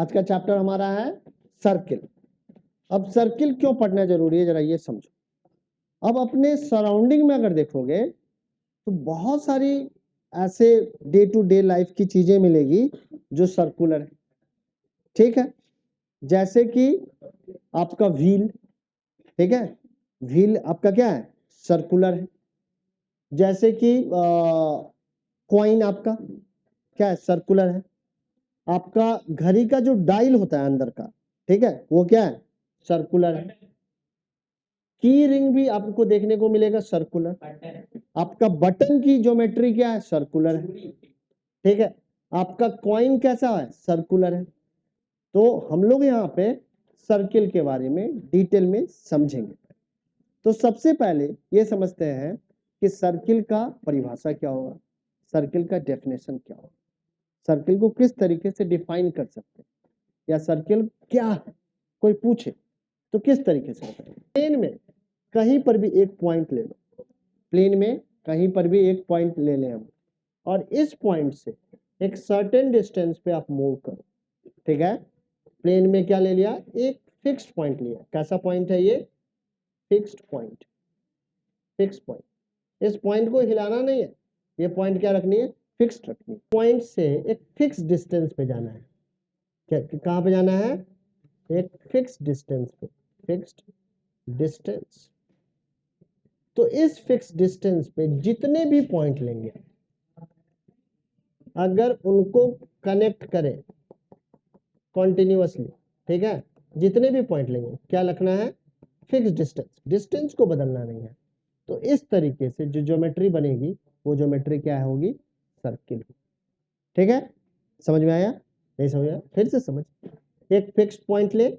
आज का चैप्टर हमारा है सर्किल। अब सर्किल क्यों पढ़ना जरूरी है जरा ये समझो। अब अपने सराउंडिंग में अगर देखोगे तो बहुत सारी ऐसे डे टू डे लाइफ की चीजें मिलेगी जो सर्कुलर है, ठीक है। जैसे कि आपका व्हील, ठीक है, व्हील आपका क्या है, सर्कुलर है। जैसे कि कॉइन आपका क्या है, सर्कुलर है। आपका घड़ी का जो डायल होता है अंदर का, ठीक है, वो क्या है, सर्कुलर है। की रिंग भी आपको देखने को मिलेगा सर्कुलर। आपका बटन की ज्योमेट्री क्या है, सर्कुलर है, ठीक है। आपका कॉइन कैसा है, सर्कुलर है। तो हम लोग यहाँ पे सर्किल के बारे में डिटेल में समझेंगे। तो सबसे पहले ये समझते हैं कि सर्किल का परिभाषा क्या होगा, सर्किल का डेफिनेशन क्या होगा, सर्किल को किस तरीके से डिफाइन कर सकते हैं, या सर्किल क्या है कोई पूछे तो किस तरीके से बताएं। प्लेन में कहीं पर भी एक पॉइंट ले लो, प्लेन में कहीं पर भी एक पॉइंट ले लें हम, और इस पॉइंट से एक सर्टेन डिस्टेंस पे आप मूव करो, ठीक है। प्लेन में क्या ले लिया, एक फिक्स्ड पॉइंट लिया। कैसा पॉइंट है ये, फिक्स्ड पॉइंट, फिक्स्ड पॉइंट। इस पॉइंट को हिलाना नहीं है, ये पॉइंट क्या रखनी है, फिक्स्ड रखनी है। पॉइंट से एक फिक्स डिस्टेंस पे जाना है, क्या कहाँ पे जाना है, एक फिक्स डिस्टेंस पे, फिक्स्ड डिस्टेंस। तो इस फिक्स डिस्टेंस पे जितने भी पॉइंट लेंगे, अगर उनको कनेक्ट करें कॉन्टिन्यूअसली, ठीक है, जितने भी पॉइंट लेंगे क्या रखना है, फिक्स डिस्टेंस, डिस्टेंस को बदलना नहीं है। तो इस तरीके से जो ज्योमेट्री बनेगी वो ज्योमेट्री क्या होगी, सर्किल, ठीक है। समझ में आया, नहीं समझ आया फिर से समझ। एक फिक्स्ड पॉइंट ले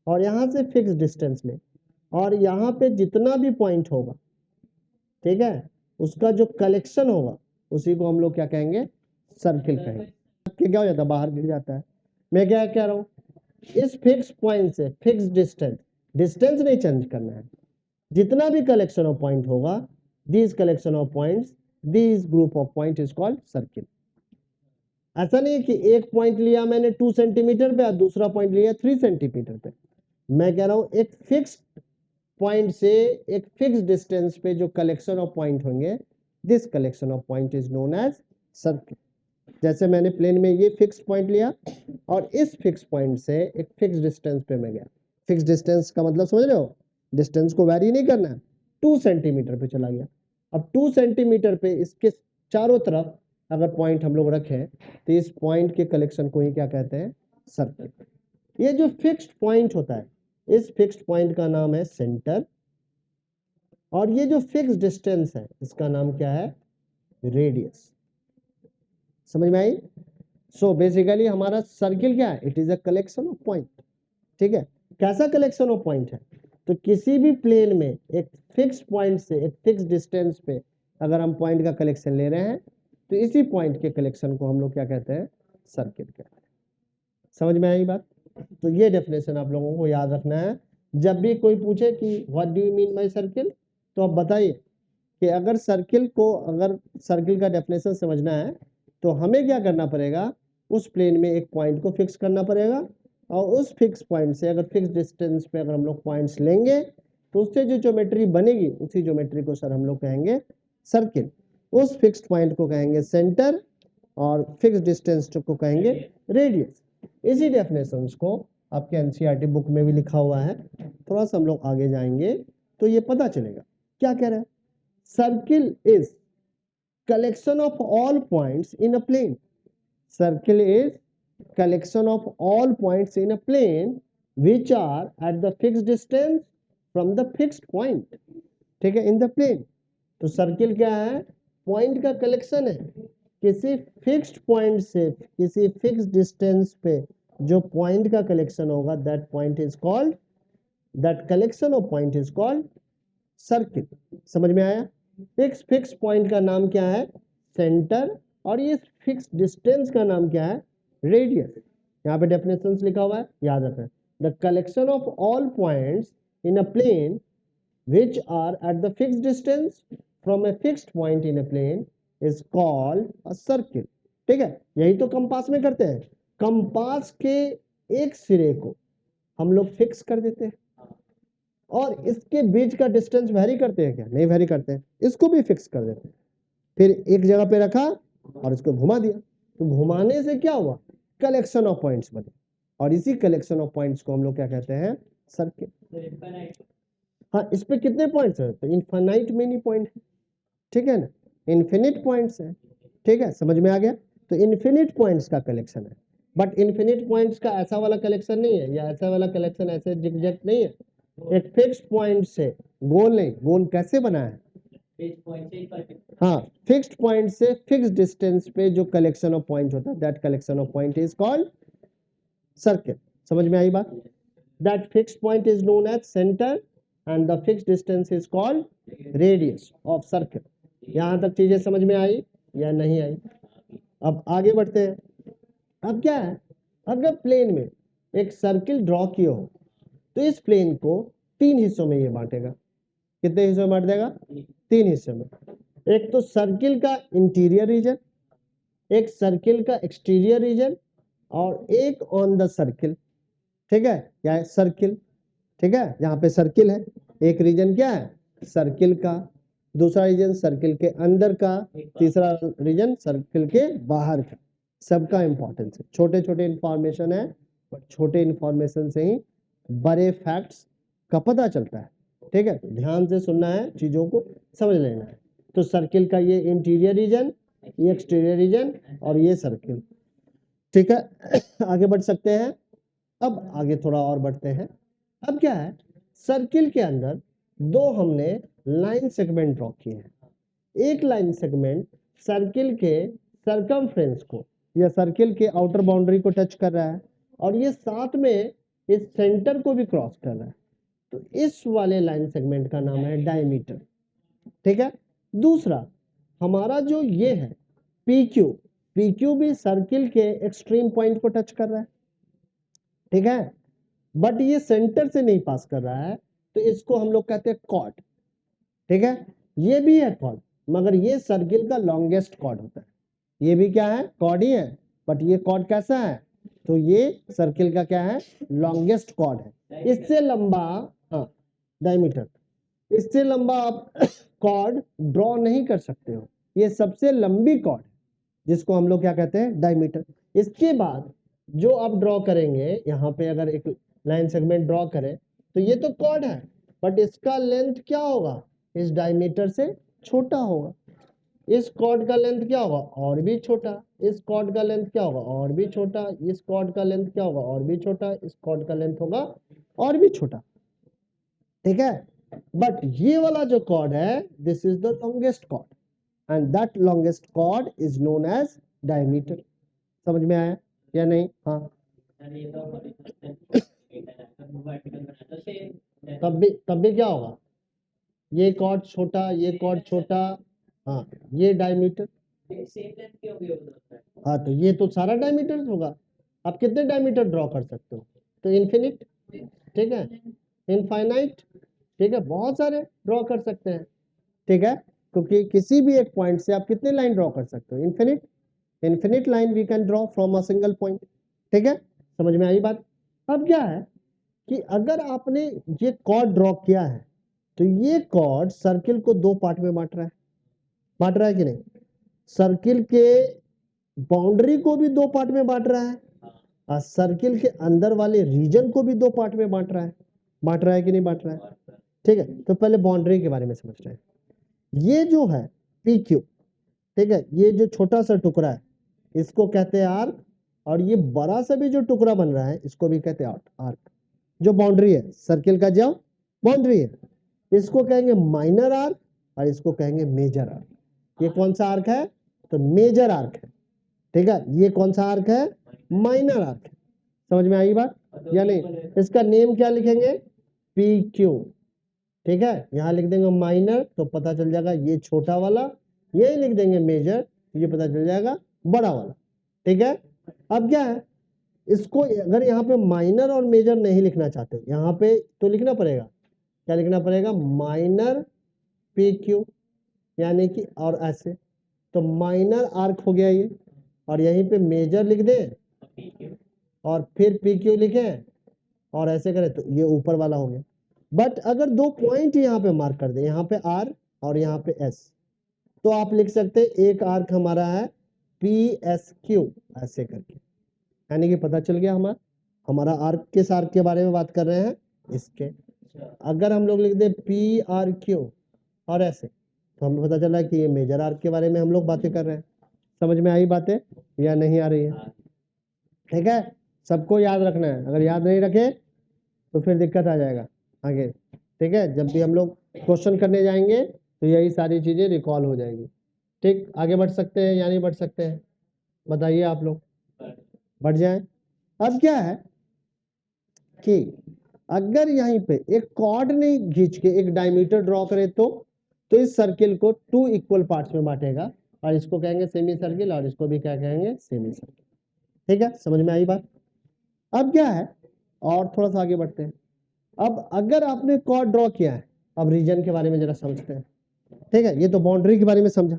और यहां से फिक्स डिस्टेंस ले, और यहाँ पे जितना भी पॉइंट होगा, ठीक है, उसका जो कलेक्शन होगा उसी को हम लोग क्या कहेंगे, सर्किल कहेंगे। क्या हो जाता है, बाहर गिर जाता है। मैं क्या कह रहा हूँ, इस फिक्स पॉइंट से फिक्स डिस्टेंस, डिस्टेंस नहीं चेंज करना है, जितना भी कलेक्शन ऑफ पॉइंट होगा, this collection of points, this group of point is called circle. ऐसा नहीं है कि एक पॉइंट लिया मैंने 2 सेंटीमीटर पे और दूसरा पॉइंट लिया 3 सेंटीमीटर पे। मैं कह रहा हूं एक फिक्स पॉइंट से एक फिक्स डिस्टेंस पे जो कलेक्शन ऑफ पॉइंट होंगे, this collection of point is known as circle. जैसे मैंने प्लेन में ये फिक्स पॉइंट लिया और इस फिक्स पॉइंट से एक फिक्स डिस्टेंस पे मैं गया। फिक्स डिस्टेंस का मतलब समझ रहे हो, डिस्टेंस को वैरी नहीं करना है। 2 सेंटीमीटर पे चला गया। अब 2 सेंटीमीटर पे इसके चारों तरफ अगर पॉइंट हम लोग रखें तो इस पॉइंट के कलेक्शन को ही क्या कहते हैं, सर्किल। ये जो फिक्स्ड पॉइंट होता है, इस फिक्स्ड पॉइंट का नाम है सेंटर, और ये जो फिक्स डिस्टेंस है इसका नाम क्या है, रेडियस। समझ में आई। सो बेसिकली हमारा सर्किल क्या है, it is a collection of point, ठीक है। कैसा कलेक्शन ऑफ पॉइंट है, तो किसी भी प्लेन में एक फिक्स पॉइंट से एक फिक्स डिस्टेंस पे अगर हम पॉइंट का कलेक्शन ले रहे हैं तो इसी पॉइंट के कलेक्शन को हम लोग क्या कहते हैं, सर्किल कहते हैं। समझ में आई बात। तो ये डेफिनेशन आप लोगों को याद रखना है। जब भी कोई पूछे कि what do you mean by circle, तो आप बताइए कि अगर सर्किल को, अगर सर्किल का डेफिनेशन समझना है तो हमें क्या करना पड़ेगा, उस प्लेन में एक पॉइंट को फिक्स करना पड़ेगा, और उस फिक्स पॉइंट से अगर फिक्स डिस्टेंस पे अगर हम लोग पॉइंट्स लेंगे तो उससे जो ज्योमेट्री बनेगी उसी ज्योमेट्री को सर हम लोग कहेंगे सर्किल। उस फिक्स्ड पॉइंट को कहेंगे सेंटर और फिक्स डिस्टेंस को कहेंगे रेडियस। इसी डेफिनेशंस को आपके एनसीईआरटी बुक में भी लिखा हुआ है, थोड़ा सा हम लोग आगे जाएंगे तो ये पता चलेगा क्या कह रहा है। Circle is collection of all points in a plane. Circle is collection of all points in a plane which are at the fixed distance from the fixed point. ठीक है, in the plane. तो circle क्या है, point का collection है। किसी fixed point से किसी फिक्स डिस्टेंस पे जो पॉइंट का कलेक्शन होगा, that point is called, that collection of point is called circle. समझ में आया। फिक्स पॉइंट का नाम क्या है, सेंटर, और ये फिक्स डिस्टेंस का नाम क्या है, रेडियस। यहाँ पे डेफिनेशंस लिखा हुआ है, याद रखना। The collection of all points in a plane which are at the fixed distance from a fixed point in a plane is called a circle। ठीक है, यही तो कंपास में करते हैं। कंपास के एक सिरे को हम लोग फिक्स कर देते हैं और इसके बीच का डिस्टेंस वेरी करते हैं क्या? नहीं वेरी करते हैं, इसको भी फिक्स कर देते हैं। फिर एक जगह पे रखा और इसको घुमा दिया, तो घुमाने से क्या हुआ? कलेक्शन ऑफ पॉइंट्स बने, और इसी कलेक्शन ऑफ पॉइंट्स को हम लोग क्या कहते हैं? सर्किल। हाँ, इस पे कितने पॉइंट्स हैं? तो इनफाइनाइट मेनी पॉइंट है, ठीक है ना, इन्फिनिट पॉइंट्स है, ठीक है, समझ में आ गया? तो इन्फिनिट पॉइंट्स का कलेक्शन है, बट इन्फिनिट पॉइंट्स का ऐसा वाला कलेक्शन नहीं है, या ऐसा वाला कलेक्शन ऐसे जिगजैग नहीं है, एक फिक्स्ड पॉइंट से, गोल नहीं, गोल कैसे बना है? हाँ, फिक्स्ड पॉइंट से फिक्स डिस्टेंस पे जो कलेक्शन ऑफ पॉइंट होता है, that collection of point is called circle. समझ में आई बात? That fixed point is known as centre and the fixed distance is called radius of circle. यहां तक चीजें समझ में आई या नहीं आई? अब आगे बढ़ते हैं। अब क्या है, अगर प्लेन में एक सर्किल ड्रॉ किया हो तो इस प्लेन को 3 हिस्सों में ये बांटेगा। कितने हिस्सों में बांट देगा? 3 हिस्सों में। एक तो सर्किल का इंटीरियर रीजन, एक सर्किल का एक्सटीरियर रीजन, और एक ऑन द सर्किल, ठीक है, क्या है? सर्किल, ठीक है, यहाँ पे सर्किल है, एक रीजन क्या है? सर्किल का, दूसरा रीजन सर्किल के अंदर का, तीसरा रीजन सर्किल के बाहर का। सबका इंपॉर्टेंस है, छोटे छोटे इंफॉर्मेशन है, बट छोटे इंफॉर्मेशन से ही बड़े फैक्ट्स का पता चलता है, ठीक है? ध्यान से सुनना है, चीजों को समझ लेना है। तो सर्किल का ये इंटीरियर रीजन, ये एक्सटीरियर रीजन, और ये सर्किल, ठीक है। आगे बढ़ सकते हैं। अब आगे थोड़ा और बढ़ते हैं। अब क्या है, सर्किल के अंदर दो हमने लाइन सेगमेंट ड्रॉ किए हैं। एक लाइन सेगमेंट सर्किल के सरकमफ्रेंस को या सर्किल के आउटर बाउंड्री को टच कर रहा है, और ये साथ में इस सेंटर को भी क्रॉस कर रहा है, तो इस वाले लाइन सेगमेंट का नाम है डायमीटर, ठीक है। दूसरा हमारा जो ये है PQ, PQ भी सर्किल के एक्सट्रीम पॉइंट को टच कर रहा है, ठीक है, बट ये सेंटर से नहीं पास कर रहा है, तो इसको हम लोग कहते हैं कॉर्ड, ठीक है। ये भी है कॉर्ड, मगर ये सर्किल का लॉन्गेस्ट कॉर्ड होता है। ये भी क्या है? कॉर्ड ही है, बट ये कॉर्ड कैसा है? तो ये सर्किल का क्या है? लॉन्गेस्ट कॉर्ड है। इससे लंबा, हाँ, डायमीटर, इससे लंबा आप कॉर्ड ड्रॉ नहीं कर सकते हो। ये सबसे लंबी कॉर्ड है, जिसको हम लोग क्या कहते हैं? डायमीटर। इसके बाद जो आप ड्रॉ करेंगे, यहाँ पे अगर एक लाइन सेगमेंट ड्रॉ करें, तो ये तो कॉर्ड है, बट इसका लेंथ क्या होगा? इस डायमीटर से छोटा होगा। इस कॉर्ड का लेंथ क्या होगा? और भी छोटा। इस कॉर्ड का लेंथ क्या होगा? और भी छोटा। इस कॉर्ड का लेंथ क्या होगा? और भी छोटा। इस कॉर्ड का लेंथ होगा और भी छोटा, ठीक है। बट ये वाला जो कॉर्ड है, this is the longest chord, and that longest chord is known as diameter. समझ में आया या नहीं? हाँ, तब भी क्या होगा? ये कॉर्ड छोटा, ये कॉर्ड छोटा, हाँ, ये डायमीटर। हाँ, तो ये तो सारा डायमीटर होगा। आप कितने डायमीटर ड्रॉ कर सकते हो? तो इन्फिनिट, ठीक है, इनफाइनाइट, ठीक है, बहुत सारे ड्रॉ कर सकते हैं, ठीक है, क्योंकि किसी भी एक पॉइंट से आप कितने लाइन ड्रॉ कर सकते हो? Infinite, infinite line we can draw from a single point, ठीक है, समझ में आई बात? अब क्या है कि अगर आपने ये कॉर्ड ड्रॉ किया है, तो ये कॉर्ड सर्किल को दो पार्ट में बांट रहा है कि नहीं? सर्किल के बाउंड्री को भी दो पार्ट में बांट रहा है, और सर्किल के अंदर वाले रीजन को भी दो पार्ट में बांट रहा है कि नहीं बांट रहा है? ठीक है, तो पहले बाउंड्री के बारे में समझ रहे हैं। ये जो है PQ, ठीक है, ये जो छोटा सा टुकड़ा है इसको कहते हैं आर्क, और ये बड़ा सा भी जो टुकड़ा बन रहा है इसको भी कहते हैं आर्क। जो बाउंड्री है सर्किल का, जो बाउंड्री है, इसको कहेंगे माइनर आर्क और इसको कहेंगे मेजर आर्क। ये कौन सा आर्क है? तो मेजर आर्क है, ठीक है। ये कौन सा आर्क है? माइनर आर्क है। समझ में आई बात या नहीं? इसका नेम क्या लिखेंगे? PQ, ठीक है। यहाँ लिख देंगे माइनर तो पता चल जाएगा ये छोटा वाला, यही लिख देंगे मेजर, ये पता चल जाएगा बड़ा वाला, ठीक है। अब क्या है, इसको अगर यहाँ पे माइनर और मेजर नहीं लिखना चाहते, यहाँ पे तो लिखना पड़ेगा, क्या लिखना पड़ेगा? माइनर PQ, यानी कि और ऐसे, तो माइनर आर्क हो गया ये, और यहीं पे मेजर लिख दे और फिर पी क्यू लिखें और ऐसे करें तो ये ऊपर वाला हो गया। बट अगर दो पॉइंट यहाँ पे मार्क कर दे, यहाँ पे आर और यहाँ पे एस, तो आप लिख सकते हैं एक आर्क हमारा है पी एस क्यू ऐसे करके, यानी कि पता चल गया हमारा आर्क किस आर्क के बारे में बात कर रहे हैं, इसके। अगर हम लोग लिख दे पी आर क्यू और ऐसे, तो हमें पता चला कि ये मेजर आर्क के बारे में हम लोग बातें कर रहे हैं। समझ में आई बातें या नहीं आ रही है? ठीक है, सबको याद रखना है, अगर याद नहीं रखे तो फिर दिक्कत आ जाएगा आगे। ठीक है, जब भी हम लोग क्वेश्चन करने जाएंगे तो यही सारी चीजें रिकॉल हो जाएगी। ठीक, आगे बढ़ सकते हैं या नहीं बढ़ सकते हैं, बताइए आप लोग। बढ़ जाए। अब क्या है कि अगर यहीं पे एक कॉर्ड ने खींच के एक डायमीटर ड्रॉ करे तो इस सर्किल को 2 इक्वल पार्ट्स में बांटेगा, और इसको कहेंगे सेमी सर्किल और इसको भी क्या कहेंगे, सेमी सर्किल। ठीक है, समझ में आई बात। अब क्या है, और थोड़ा सा आगे बढ़ते हैं। अब अगर आपने कॉर्ड ड्रॉ किया है, अब रीजन के बारे में जरा समझते हैं। ठीक है, ये तो बाउंड्री के बारे में समझा,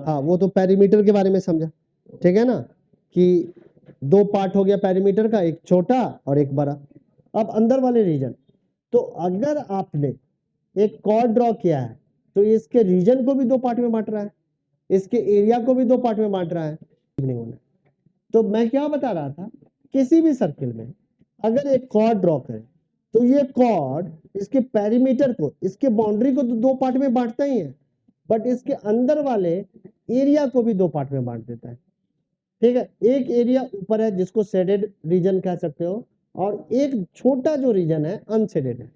हाँ वो तो पेरीमीटर के बारे में समझा। ठीक है ना, कि दो पार्ट हो गया पेरीमीटर का, एक छोटा और एक बड़ा। अब अंदर वाले रीजन, तो अगर आपने एक कॉर्ड ड्रॉ किया है तो इसके रीजन को भी दो पार्ट में बांट रहा है, इसके एरिया को भी दो पार्ट में बांट रहा है। नहीं होना। तो मैं क्या बता रहा था, किसी भी सर्किल में अगर एक कॉर्ड ड्रॉ करें तो ये कॉर्ड इसके पेरीमीटर को, इसके बाउंड्री को तो दो पार्ट में बांटता ही है, बट इसके अंदर वाले एरिया को भी दो पार्ट में बांट देता है। ठीक है, एक एरिया ऊपर है जिसको शेडेड रीजन कह सकते हो, और एक छोटा जो रीजन है अनशेडेड है।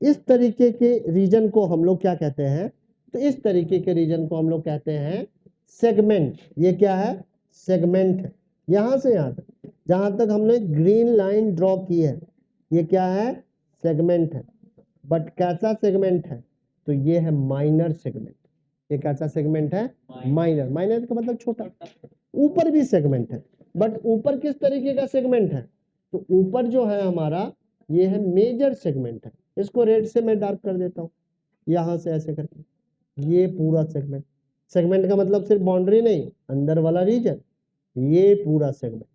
इस तरीके के रीजन को हम लोग क्या कहते हैं, तो इस तरीके के रीजन को हम लोग कहते हैं सेगमेंट। ये क्या है, सेगमेंट है। यहां से यहां तक जहां तक हमने ग्रीन लाइन ड्रॉ की है, ये क्या है, सेगमेंट है। बट कैसा सेगमेंट है, तो ये है माइनर सेगमेंट। ये कैसा सेगमेंट है, माइनर। माइनर का मतलब छोटा। ऊपर भी सेगमेंट है, बट ऊपर किस तरीके का सेगमेंट है, तो ऊपर जो है हमारा ये है मेजर सेगमेंट है। इसको रेड से मैं डार्क कर देता हूं, यहां से ऐसे करके, ये पूरा सेगमेंट। सेगमेंट का मतलब सिर्फ बाउंड्री नहीं, अंदर वाला रीजन, ये पूरा सेगमेंट।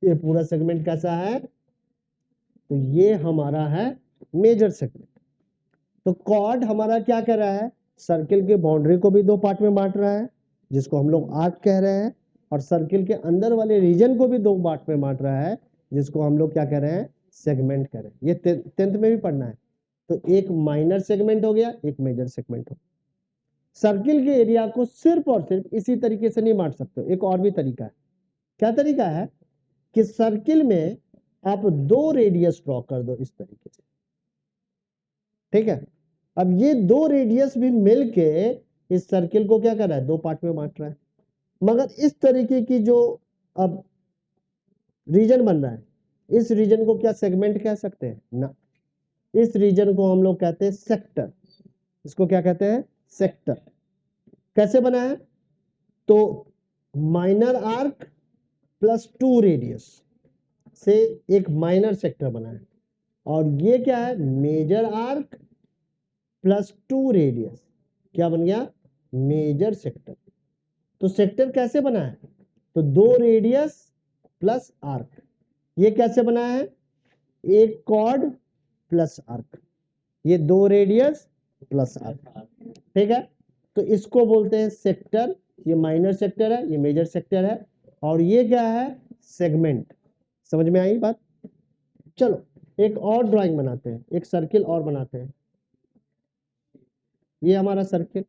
ये पूरा सेगमेंट कैसा है, तो ये हमारा है मेजर सेगमेंट। तो कॉर्ड हमारा क्या कर रहा है, सर्किल के बाउंड्री को भी दो पार्ट में बांट रहा है जिसको हम लोग आर्क कह रहे हैं, और सर्किल के अंदर वाले रीजन को भी दो पार्ट में बांट रहा है जिसको हम लोग क्या कह रहे हैं, सेगमेंट कह रहे हैं। ये 10th में भी पढ़ना है। तो एक माइनर सेगमेंट हो गया, एक मेजर सेगमेंट हो। सर्किल के एरिया को सिर्फ और सिर्फ इसी तरीके से नहीं बांट सकते, एक और भी तरीका है। क्या तरीका है कि सर्किल में आप दो रेडियस ड्रॉ कर दो इस तरीके से। ठीक है, अब ये दो रेडियस भी मिलके इस सर्किल को क्या कर रहा है, दो पार्ट में बांट रहा है। मगर इस तरीके की जो अब रीजन बन रहा है, इस रीजन को क्या सेगमेंट कह सकते हैं ना, इस रीजन को हम लोग कहते हैं सेक्टर। इसको क्या कहते हैं, सेक्टर। कैसे बना है, तो माइनर आर्क प्लस 2 रेडियस से एक माइनर सेक्टर बना है, और ये क्या है, मेजर आर्क प्लस 2 रेडियस, क्या बन गया, मेजर सेक्टर। तो सेक्टर कैसे बना है, तो दो रेडियस प्लस आर्क। ये कैसे बना है, एक कॉर्ड प्लस आर्क, ये दो रेडियस प्लस आर्क। ठीक है, तो इसको बोलते हैं सेक्टर। ये माइनर सेक्टर है, ये मेजर सेक्टर है, और ये क्या है, सेगमेंट। समझ में आई बात। चलो एक और ड्राइंग बनाते हैं, एक सर्किल और बनाते हैं। ये हमारा सर्किल,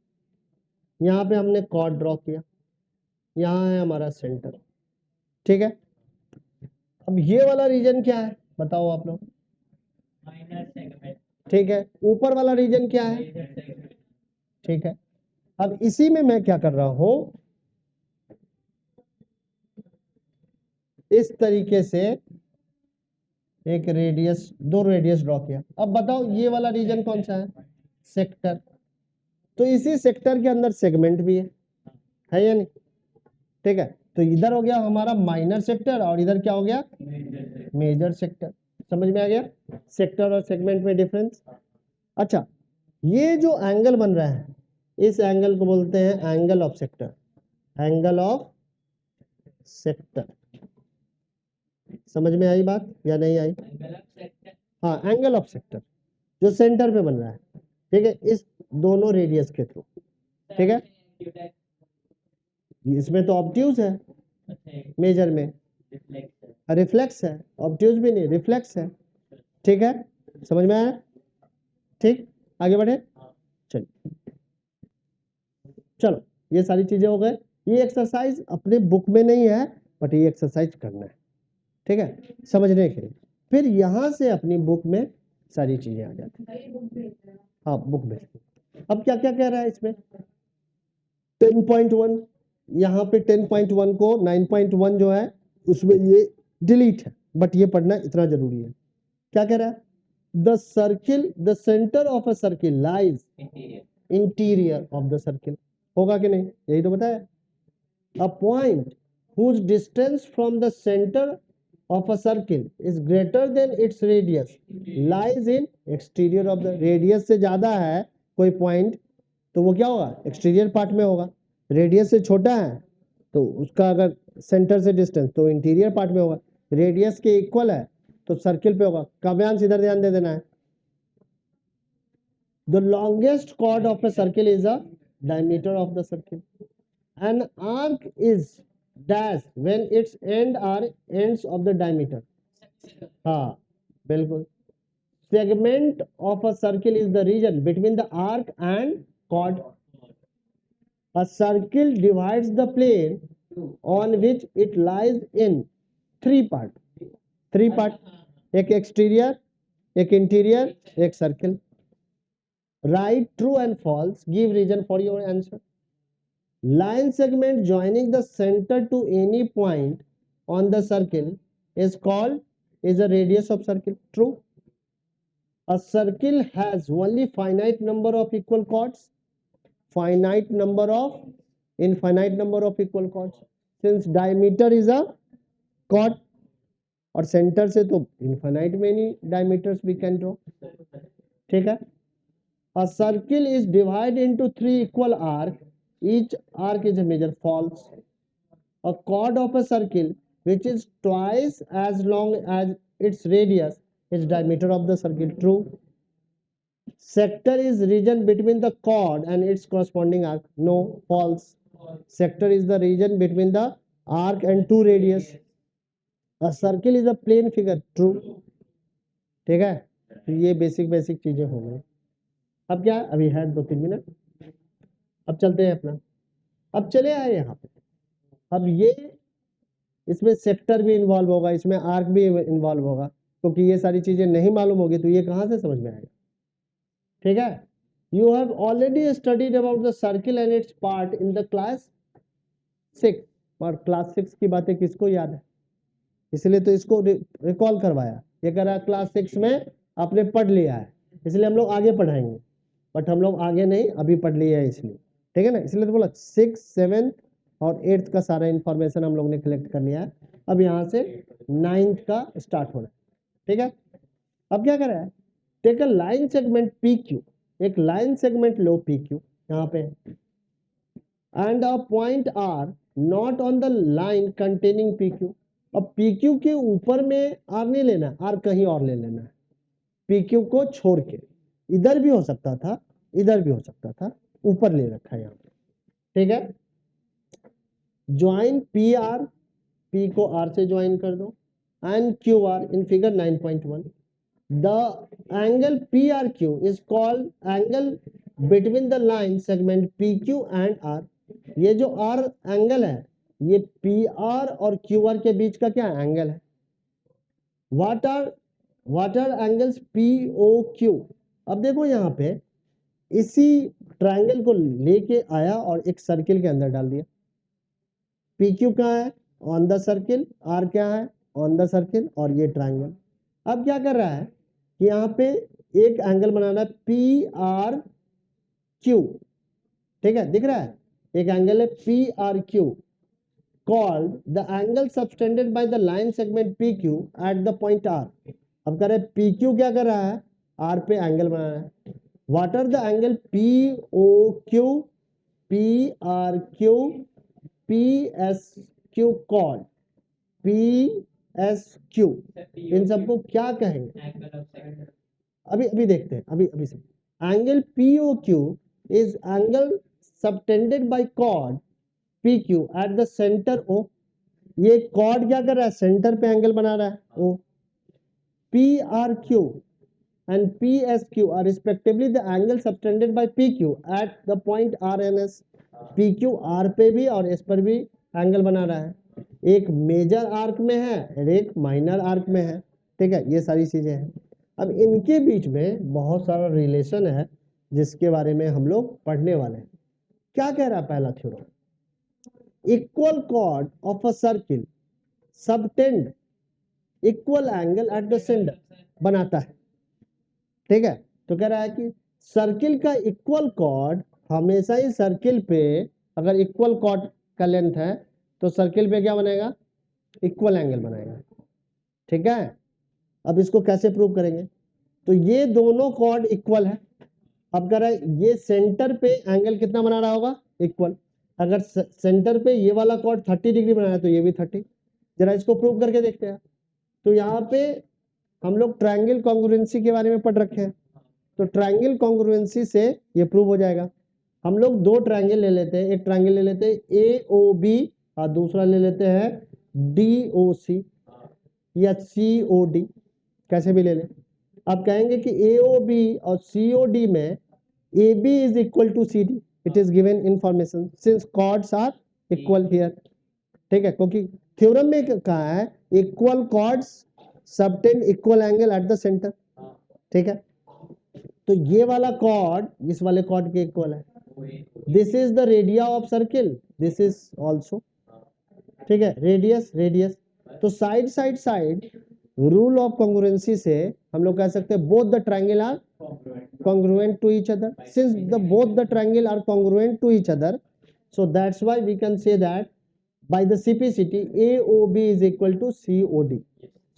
यहाँ पे हमने कॉर्ड ड्रॉ किया, यहाँ है हमारा सेंटर। ठीक है, अब ये वाला रीजन क्या है, बताओ आप लोग। ठीक है, ऊपर वाला रीजन क्या है, ठीक है। अब इसी में मैं क्या कर रहा हूं, इस तरीके से एक रेडियस, दो रेडियस ड्रॉ किया। अब बताओ ये वाला रीजन कौन सा है, सेक्टर। तो इसी सेक्टर के अंदर सेगमेंट भी है या नहीं। ठीक है, तो इधर हो गया हमारा माइनर सेक्टर और इधर क्या हो गया, मेजर सेक्टर। समझ में आ गया सेक्टर और सेगमेंट में डिफरेंस। अच्छा, ये जो एंगल बन रहा है, इस एंगल को बोलते हैं angle of sector. Angle of sector, समझ में आई बात या नहीं आई? हाँ, एंगल ऑफ सेक्टर जो सेंटर पे बन रहा है, ठीक है, इस दोनों रेडियस के थ्रू, ठीक है। इसमें तो ऑब्ट्यूज है, मेजर में रिफ्लेक्स है, ऑब्ट्यूज भी नहीं, रिफ्लेक्स है, ठीक है, समझ में आया? ठीक, आगे बढ़े, चलिए, चलो ये सारी चीजें हो गए। ये एक्सरसाइज अपने बुक में नहीं है, बट ये एक्सरसाइज करना है, ठीक है, समझने के लिए। फिर यहां से अपनी बुक में सारी चीजें आ जाती है। हाँ, बुक में अब क्या क्या कह रहा है इसमें? 10.1, यहाँ पे 10.1 को 9.1 जो है उसमें ये डिलीट है, बट ये पढ़ना इतना जरूरी है। क्या कह रहा है? The circle, the centre of a circle lies interior of the circle, होगा कि नहीं? यही तो बताया। A point whose distance from the center of a circle is greater than its radius lies in exterior of the, radius से ज्यादा है कोई पॉइंट तो वो क्या होगा? एक्सटीरियर पार्ट में होगा। रेडियस से छोटा है तो उसका अगर सेंटर से डिस्टेंस तो इंटीरियर पार्ट में होगा। रेडियस के इक्वल है तो सर्किल पे होगा। काव्यांश इधर ध्यान दे देना है। The longest cord of a circle is a diameter of the circle. An arc is dash when its end are ends of the diameter. हाँ, बिल्कुल। Segment of a circle is the region between the arc and chord. A circle divides the plane on which it lies in three part. Three part. एक exterior, एक interior, एक circle. Write true and false. Give reason for your answer. Line segment joining the center to any point on the circle is called is a radius of circle. True. A circle has only finite number of equal chords. Finite number of infinite number of equal chords. Since diameter is a chord और centre से तो infinite many diameters we can draw. ठीक है. A circle is divided into three equal arcs. Each arc is a measure. False. A chord of a circle which is twice as long as its radius is diameter of the circle. True. Sector is region between the chord and its corresponding arc. No. False. Sector is the region between the arc and two radius. A circle is a plane figure. True. ठीक है, तो ये basic basic चीजें हो गई। अब क्या, अभी है 2-3 मिनट, अब चलते हैं अपना। अब चले आए यहाँ पे। अब ये इसमें सेक्टर भी इन्वॉल्व होगा, इसमें आर्क भी इन्वॉल्व होगा, क्योंकि ये सारी चीजें नहीं मालूम होगी तो ये कहां से समझ में आएगा? ठीक है। You have already studied about the circle and it's part in the class 6, और क्लास 6 की बातें किसको याद है? इसलिए तो इसको रिकॉल करवाया। ये कह रहा क्लास 6 में आपने पढ़ लिया है, इसलिए हम लोग आगे पढ़ाएंगे, बट हम लोग आगे नहीं, अभी पढ़ लिया है इसलिए, ठीक है ना। इसलिए तो बोला 6, 7 और 8th का सारा इंफॉर्मेशन हम लोग ने कलेक्ट कर लिया है। अब यहाँ से 9th का स्टार्ट हो रहा है, ठीक है। अब क्या कर रहा है? Take a line segment P Q, एक लाइन सेगमेंट लो पी क्यू यहाँ पे, and a point R not on the line containing P Q. अब पी क्यू के ऊपर में आर नहीं लेना, आर कहीं और ले लेना है, पी क्यू को छोड़ के। इधर भी हो सकता था, इधर भी हो सकता था, ऊपर ले रखा है यहाँ पे, ठीक है। ज्वाइन पी आर, पी को आर से ज्वाइन कर दो, and Q R in figure 9.1। The angle P R Q is called angle between the line segment P Q and R. ये जो आर एंगल है, ये पी आर और Q R के बीच का क्या एंगल है? What are angles P O Q? अब देखो यहाँ पे इसी ट्रायंगल को लेके आया और एक सर्किल के अंदर डाल दिया। पी क्यू कहाँ है? On the circle. आर क्या है? On the circle. और ये ट्रायंगल। अब क्या कर रहा है कि यहाँ पे एक एंगल बनाना है पी आर क्यू, ठीक है, दिख रहा है, एक एंगल है P R Q, called the angle subtended by the line segment PQ at the point R। अब कर रहे PQ क्या कर रहा है? R पे एंगल बना रहा है। What are the angle POQ, PRQ, PSQ called? P S Q, इन सबको क्या कहेंगे? अभी देखते हैं, अभी से। Angle P O Q is angle subtended by chord P Q at the centre O. ये कॉर्ड क्या कर रहा है? सेंटर पे एंगल बना रहा है O. P R Q and PSQ are respectively the angle subtended by PQ at the point RNS। PQ R पे भी और S पर भी एंगल बना रहा है, एक मेजर आर्क में है और एक माइनर आर्क में है, ठीक है। ये सारी चीजें हैं। अब इनके बीच में बहुत सारा रिलेशन है जिसके बारे में हम लोग पढ़ने वाले हैं। क्या कह रहा है पहला theorem? Equal cord of a circle subtend equal angle at the centre बनाता है, ठीक है। तो कह रहा है कि सर्किल का इक्वल कॉर्ड हमेशा ही सर्किल पे, अगर इक्वल कॉर्ड का लेंथ है तो सर्किल पे क्या बनेगा? इक्वल एंगल बनाएगा, ठीक है। अब इसको कैसे प्रूव करेंगे? तो ये दोनों कॉर्ड इक्वल है। अब कह रहा है ये सेंटर पे एंगल कितना बना रहा होगा? इक्वल। अगर सेंटर पे ये वाला कॉर्ड 30 डिग्री बनाया तो ये भी 30। जरा इसको प्रूव करके देखते हैं। तो यहाँ पे हम लोग ट्रायंगल कॉन्ग्रुएंसी के बारे में पढ़ रखे हैं, तो ट्रायंगल कॉन्ग्रुएंसी से ये प्रूव हो जाएगा। हम लोग दो ट्रायंगल ले लेते हैं, एक ट्रायंगल ले लेते हैं AOB और दूसरा ले लेते हैं DOC या COD, कैसे भी ले लें। अब कहेंगे कि AOB और COD में AB is equal to CD, it is given information since chords are equal here, ठीक है। क्योंकि थ्योरम में कहा है equal chords subtend equal angle at the centre, ठीक है। तो ये वाला कॉर्ड इस वाले कॉर्ड के इक्वल है। This is the radii of circle, this is also, ठीक है, रेडियस। तो साइड रूल ऑफ कॉन्ग्रुएंसी से हम लोग कह सकते हैं both the triangle are congruent to each other। Since both the triangle are congruent to each other, so that's why we can say that by the CPCT AOB is equal to COD।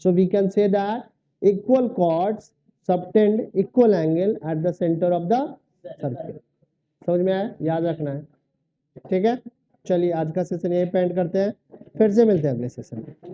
So we can say that equal chords subtend equal angle at the center of the circle। समझ में आया? याद रखना है, ठीक है। चलिए आज का सेशन यही पे एंड करते हैं, फिर से मिलते हैं अगले सेशन में।